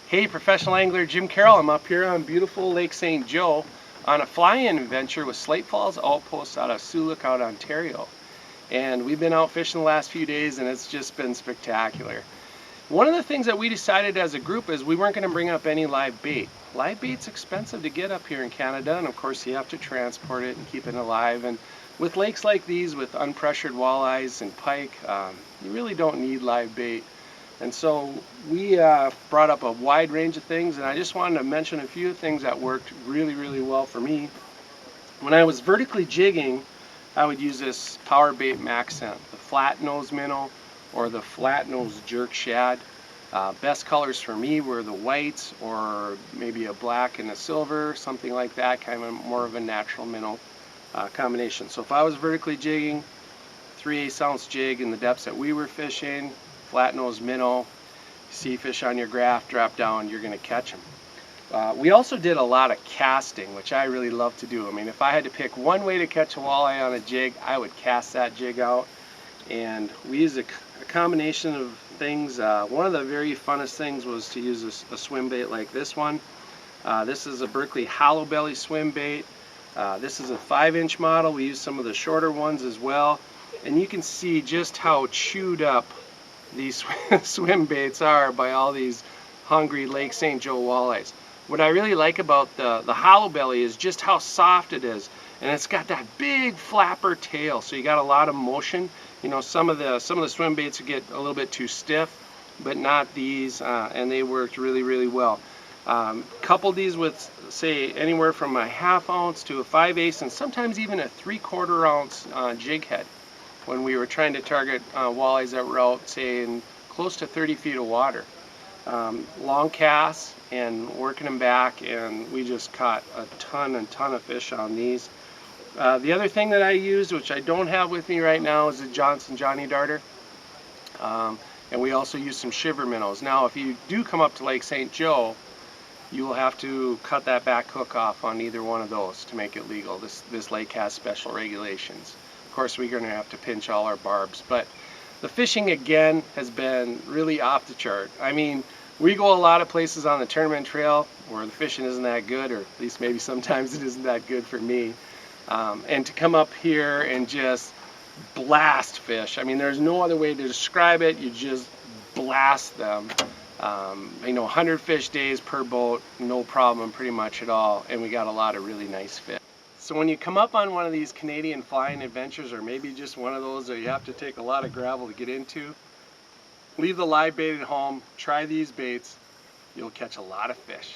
Hey, professional angler Jim Carroll. I'm up here on beautiful Lake St. Joe on a fly-in adventure with Slate Falls Outposts out of Sioux Lookout, Ontario. And we've been out fishing the last few days and it's just been spectacular. One of the things that we decided as a group is we weren't going to bring up any live bait. Live bait's expensive to get up here in Canada, and of course you have to transport it and keep it alive. And with lakes like these with unpressured walleyes and pike, you really don't need live bait. And so we brought up a wide range of things, and I just wanted to mention a few things that worked really well for me. When I was vertically jigging, I would use this power bait accent, the flat nose minnow or the flat nose jerk shad. Best colors for me were the whites or maybe a black and a silver, something like that, kind of more of a natural minnow combination. So if I was vertically jigging, 3/8 ounce jig in the depths that we were fishing, flat nose minnow, see fish on your graph, drop down, you're going to catch them. We also did a lot of casting, which I really love to do. I mean, if I had to pick one way to catch a walleye on a jig, I would cast that jig out. And we used a combination of things. One of the very funnest things was to use a swim bait like this one. This is a Berkley hollow belly swim bait. This is a 5-inch model. We use some of the shorter ones as well. And you can see just how chewed up these swim baits are by all these hungry Lake St. Joe walleyes. What I really like about the hollow belly is just how soft it is, and it's got that big flapper tail, so you got a lot of motion. You know, some of the swim baits get a little bit too stiff, but not these, and they worked really well. Coupled these with, say, anywhere from a 1/2 ounce to a 5/8 and sometimes even a 3/4 ounce jig head when we were trying to target walleyes that were out, say, in close to 30 feet of water. Long casts and working them back, and we just caught a ton of fish on these. The other thing that I used, which I don't have with me right now, is a Johnny Darter. And we also used some shiver minnows. Now, if you do come up to Lake St. Joe, you will have to cut that back hook off on either one of those to make it legal. This lake has special regulations. Of course, we're going to have to pinch all our barbs, but the fishing again has been really off the chart. I mean, we go a lot of places on the tournament trail where the fishing isn't that good, or at least maybe sometimes it isn't that good for me. And to come up here and just blast fish, I mean, there's no other way to describe it. You just blast them. 100 fish days per boat, no problem pretty much at all, and we got a lot of really nice fish. So when you come up on one of these Canadian flying adventures, or maybe just one of those that you have to take a lot of gravel to get into, leave the live bait at home, try these baits, you'll catch a lot of fish.